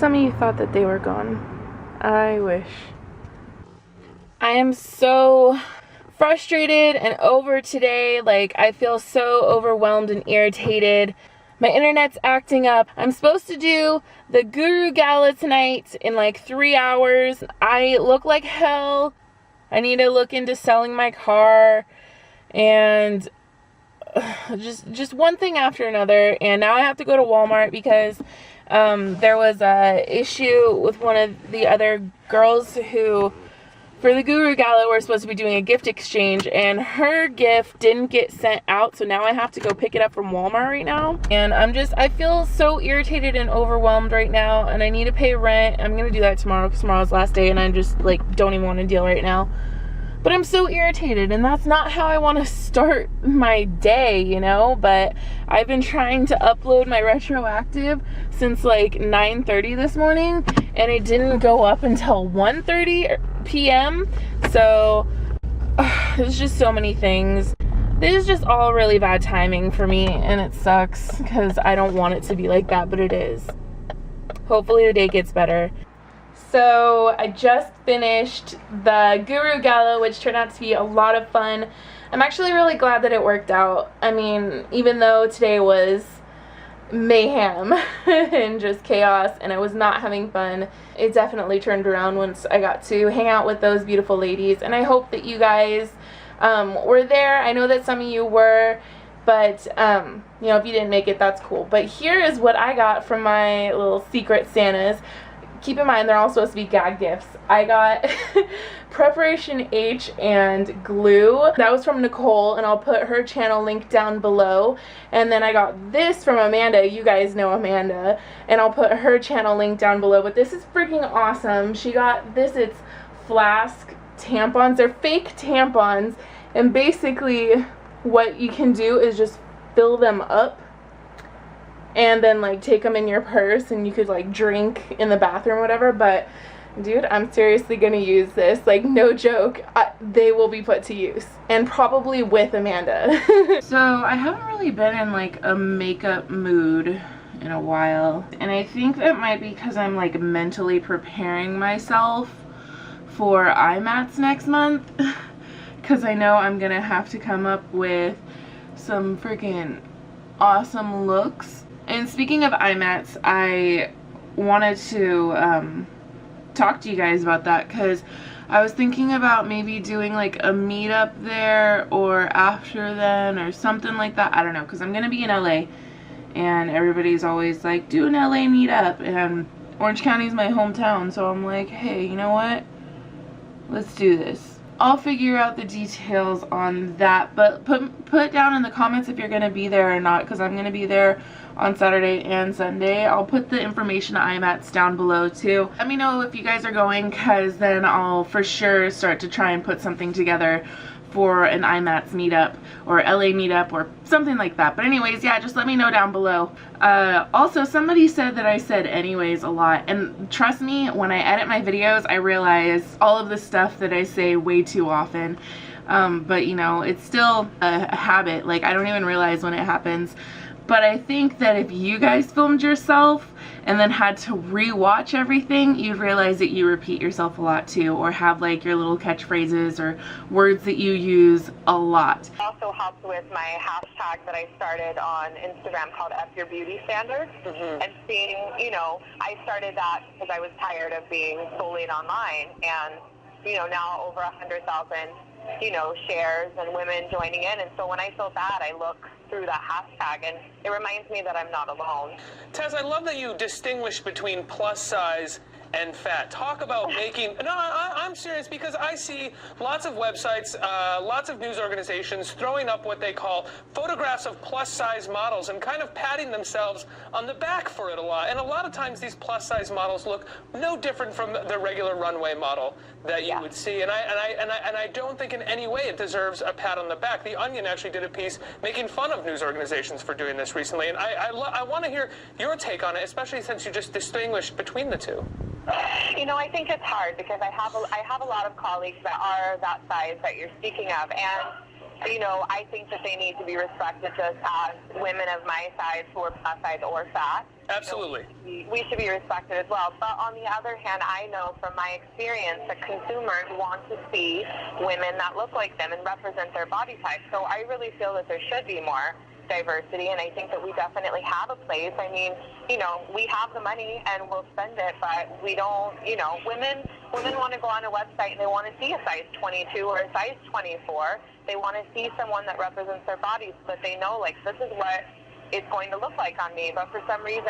Some of you thought that they were gone. I wish. I am so frustrated and over today. Like, I feel so overwhelmed and irritated. My internet's acting up. I'm supposed to do the Guru Gala tonight in like 3 hours. I look like hell. I need to look into selling my car, and just one thing after another. And now I have to go to Walmart because there was a issue with one of the other girls who, for the Guru Gala, we're supposed to be doing a gift exchange, and her gift didn't get sent out, so now I have to go pick it up from Walmart right now. And I feel so irritated and overwhelmed right now, and I need to pay rent. I'm gonna do that tomorrow because tomorrow's the last day, and I just like don't even want to deal right now. But I'm so irritated, and that's not how I want to start my day, you know? But I've been trying to upload my RetroActive since like 9:30 this morning, and it didn't go up until 1:30 p.m. So there's just so many things. This is just all really bad timing for me, and it sucks because I don't want it to be like that, but it is. Hopefully the day gets better. So I just finished the Guru Gala, which turned out to be a lot of fun. I'm actually really glad that it worked out. I mean, even though today was mayhem and just chaos and I was not having fun, it definitely turned around once I got to hang out with those beautiful ladies. And I hope that you guys were there. I know that some of you were, but you know, if you didn't make it, that's cool. But here is what I got from my little secret Santas. Keep in mind, they're all supposed to be gag gifts. I got Preparation H and glue. That was from Nicole, and I'll put her channel link down below. And then I got this from Amanda. You guys know Amanda. And I'll put her channel link down below. But this is freaking awesome. She got this. It's Flask tampons. They're fake tampons. And basically what you can do is just fill them up and then like take them in your purse, and you could like drink in the bathroom or whatever. But dude, I'm seriously gonna use this, like no joke. They will be put to use, and probably with Amanda. So I haven't really been in like a makeup mood in a while, and I think that might be because I'm like mentally preparing myself for IMATS next month, because I know I'm gonna have to come up with some freaking awesome looks. And speaking of IMATS, I wanted to talk to you guys about that, because I was thinking about maybe doing like a meetup there or after then or something like that. I don't know, because I'm going to be in LA, and everybody's always like, do an LA meetup, and Orange County is my hometown, so I'm like, hey, you know what? Let's do this. I'll figure out the details on that, but put down in the comments if you're going to be there or not, because I'm going to be there on Saturday and Sunday. I'll put the information to IMATS down below too. Let me know if you guys are going, because then I'll for sure start to try and put something together for an IMATS meetup or LA meetup or something like that. But anyways, yeah, just let me know down below. Also, somebody said that I said anyways a lot, and trust me, when I edit my videos I realize all of the stuff that I say way too often. But you know, it's still a habit. Like, I don't even realize when it happens. But I think that if you guys filmed yourself and then had to re-watch everything, you'd realize that you repeat yourself a lot too, or have like your little catchphrases or words that you use a lot. It also helps with my hashtag that I started on Instagram called F Your Beauty Standards. And seeing, you know, I started that because I was tired of being bullied online, and you know, now over 100,000, you know, shares and women joining in. And so when I feel bad, I look through that hashtag, and it reminds me that I'm not alone. Tess, I love that you distinguish between plus size and fat. Talk about making, no, I'm serious, because I see lots of websites, lots of news organizations throwing up what they call photographs of plus size models and kind of patting themselves on the back for it a lot. And a lot of times these plus size models look no different from the regular runway model that you would see. And I don't think in any way it deserves a pat on the back. The Onion actually did a piece making fun of news organizations for doing this recently. And I want to hear your take on it, especially since you just distinguished between the two. You know, I think it's hard because I have a lot of colleagues that are that size that you're speaking of, and you know, I think that they need to be respected just as women of my size who are plus size or fat. Absolutely. We should be respected as well. But on the other hand, I know from my experience that consumers want to see women that look like them and represent their body type. So I really feel that there should be more diversity, and I think that we definitely have a place. I mean, you know, we have the money and we'll spend it, but we don't, you know, women want to go on a website and they want to see a size 22 or a size 24. They want to see someone that represents their body so that they know, like, this is what it's going to look like on me. But for some reason,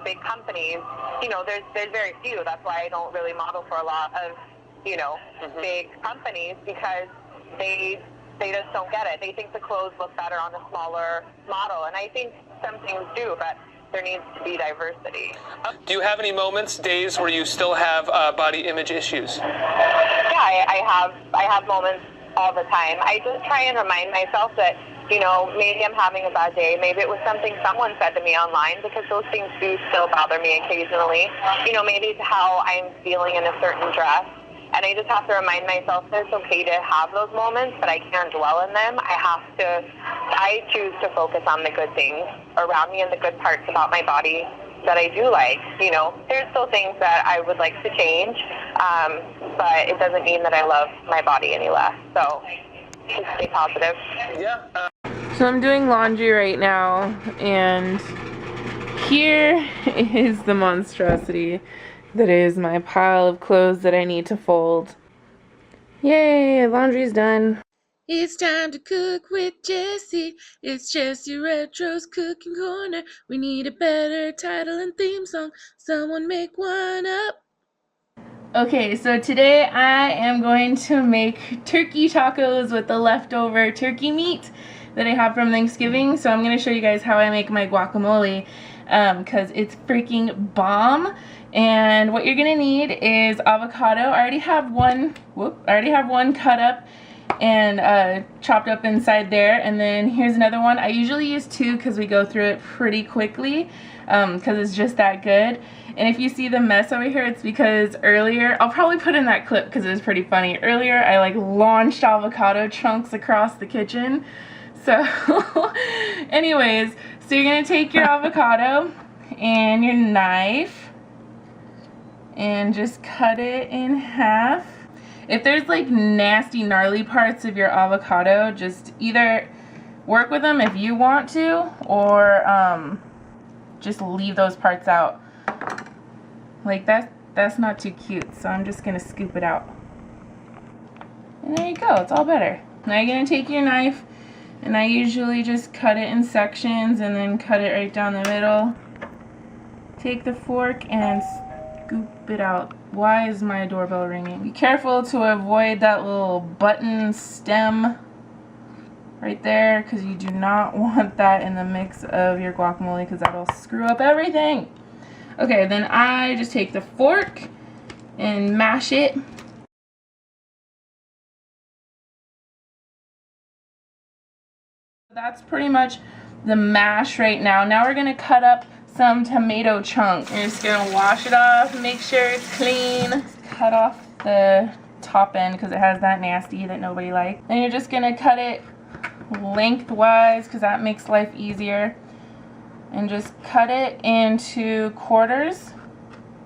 big companies, you know, there's very few. That's why I don't really model for a lot of, you know, big companies, because they just don't get it. They think the clothes look better on a smaller model, and I think some things do, but there needs to be diversity. Do you have any moments, days, where you still have body image issues? Yeah, I have moments all the time. I just try and remind myself that, you know, maybe I'm having a bad day. Maybe it was something someone said to me online, because those things do still bother me occasionally. You know, maybe it's how I'm feeling in a certain dress. And I just have to remind myself that it's okay to have those moments, but I can't dwell in them. I choose to focus on the good things around me and the good parts about my body that I do like. You know, there's still things that I would like to change, but it doesn't mean that I love my body any less. So just stay positive. Yeah. So I'm doing laundry right now, and here is the monstrosity that is my pile of clothes that I need to fold. Yay, laundry's done. It's time to cook with Jessie. It's Jessie Retro's Cooking Corner. We need a better title and theme song. Someone make one up. Okay, so today I am going to make turkey tacos with the leftover turkey meat that I have from Thanksgiving. So I'm going to show you guys how I make my guacamole, because it's freaking bomb. And what you're gonna need is avocado. I already have one cut up and chopped up inside there. And then here's another one. I usually use two because we go through it pretty quickly, because it's just that good. And if you see the mess over here, it's because earlier, I'll probably put in that clip because it was pretty funny. Earlier, I like launched avocado chunks across the kitchen. So anyways, so you're gonna take your avocado and your knife and just cut it in half. If there's like nasty, gnarly parts of your avocado, just either work with them if you want to, or just leave those parts out. Like that's not too cute, so I'm just gonna scoop it out. And there you go, it's all better. Now you're gonna take your knife, and I usually just cut it in sections and then cut it right down the middle. Take the fork and scoop it out. Why is my doorbell ringing? Be careful to avoid that little button stem right there, because you do not want that in the mix of your guacamole, because that'll screw up everything. Okay, then I just take the fork and mash it. That's pretty much the mash right now. Now we're gonna cut up some tomato chunks. You're just gonna wash it off, make sure it's clean. Cut off the top end because it has that nasty that nobody likes. Then you're just gonna cut it lengthwise because that makes life easier. And just cut it into quarters.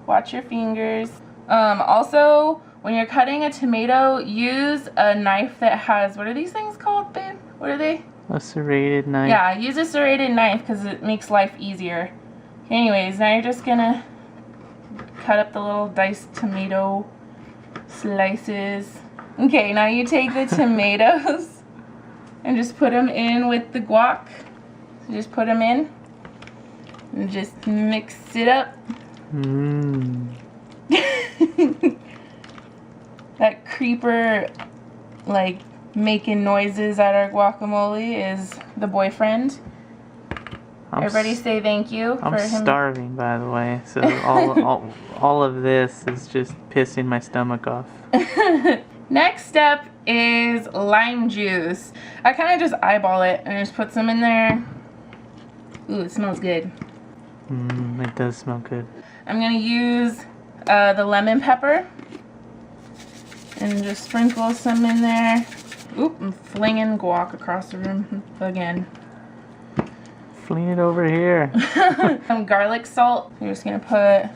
Watch your fingers. Also, when you're cutting a tomato, use a knife that has, what are these things called, babe? What are they? A serrated knife. Yeah, use a serrated knife because it makes life easier. Anyways, now you're just gonna cut up the little diced tomato slices. Okay, now you take the tomatoes and just put them in with the guac. So just put them in and just mix it up. That creeper, like, making noises at our guacamole is the boyfriend. Everybody say thank you for him. I'm starving, by the way, so all of this is just pissing my stomach off. Next step is lime juice. I kind of just eyeball it and just put some in there. Ooh, it smells good. It does smell good. I'm going to use the lemon pepper and just sprinkle some in there. Oop, I'm flinging guac across the room again. Lean it over here. Some garlic salt. I'm just gonna put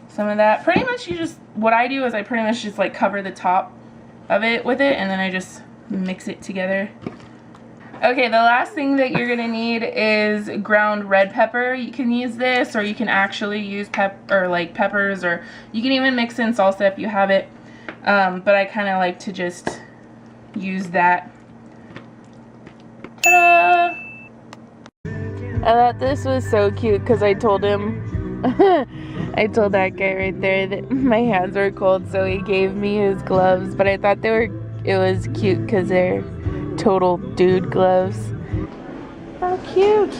some of that. Pretty much what I do is I pretty much just like cover the top of it with it, and then I just mix it together. Okay, the last thing that you're gonna need is ground red pepper. You can use this, or you can actually use peppers, or you can even mix in salsa if you have it. But I kind of like to just use that. Ta-da! I thought this was so cute because I told him, I told that guy right there that my hands were cold, so he gave me his gloves. But I thought it was cute because they're total dude gloves. How cute!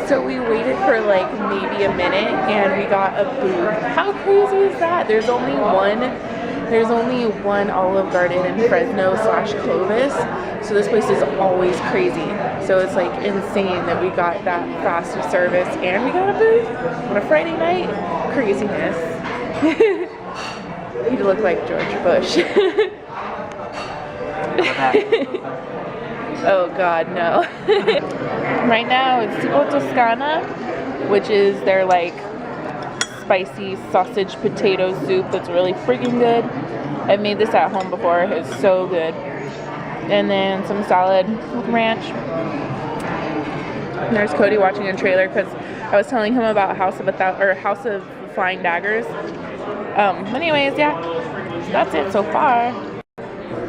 So we waited for like maybe a minute and we got a booth. How crazy is that? There's only one Olive Garden in Fresno / Clovis, so this place is always crazy. So it's like insane that we got that fast of service and we got a booth on a Friday night. Craziness. You look like George Bush. Oh God, no. Right now it's tipo Toscana, which is their like spicy sausage potato soup that's really freaking good. I've made this at home before. It's so good. And then some salad with ranch. And there's Cody watching a trailer because I was telling him about House of Flying Daggers. Anyways, yeah, that's it so far.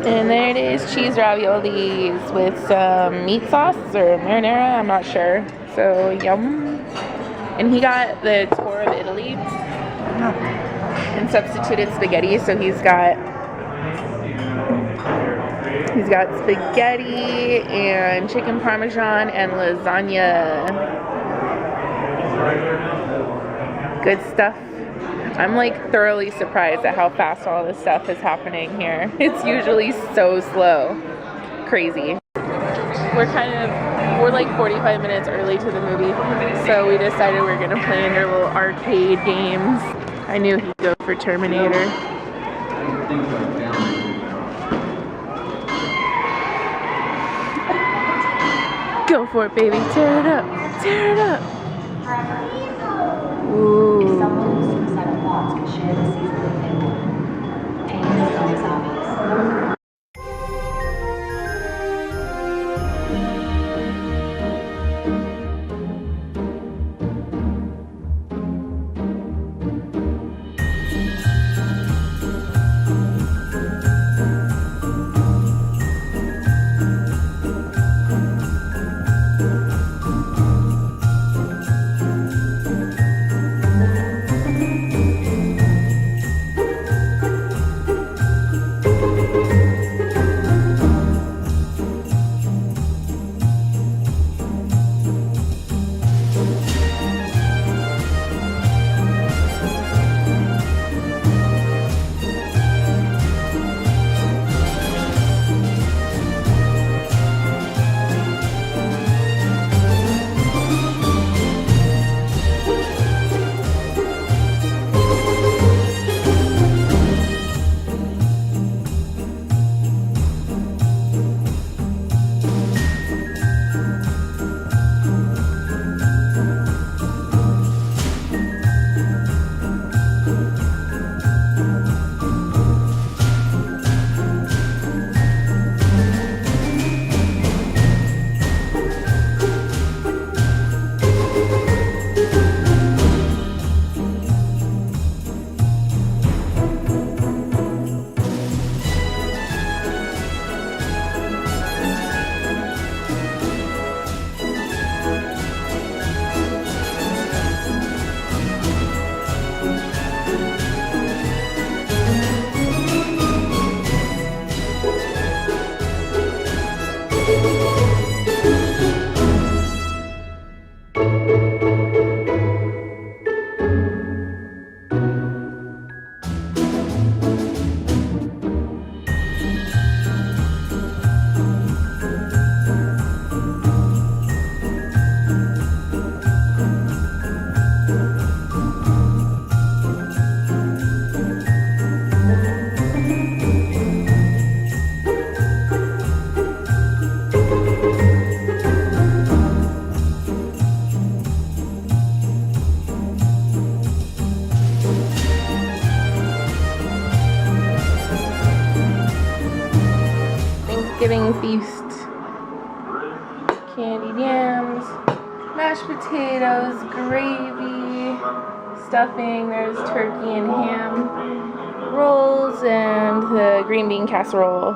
And there it is, cheese raviolis with some meat sauce or marinara, I'm not sure. So yum. And he got the tour of Italy and substituted spaghetti. So he's got spaghetti and chicken parmesan and lasagna. Good stuff. I'm like thoroughly surprised at how fast all this stuff is happening here. It's usually so slow. Crazy. We're like 45 minutes early to the movie, so we decided we're gonna play in their little arcade games. I knew he'd go for Terminator. Go for it, baby. Tear it up. Tear it up. Ooh. Thanksgiving feast. Candied yams, mashed potatoes, gravy, stuffing, there's turkey and ham, rolls, and the green bean casserole.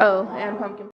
Oh, and pumpkin.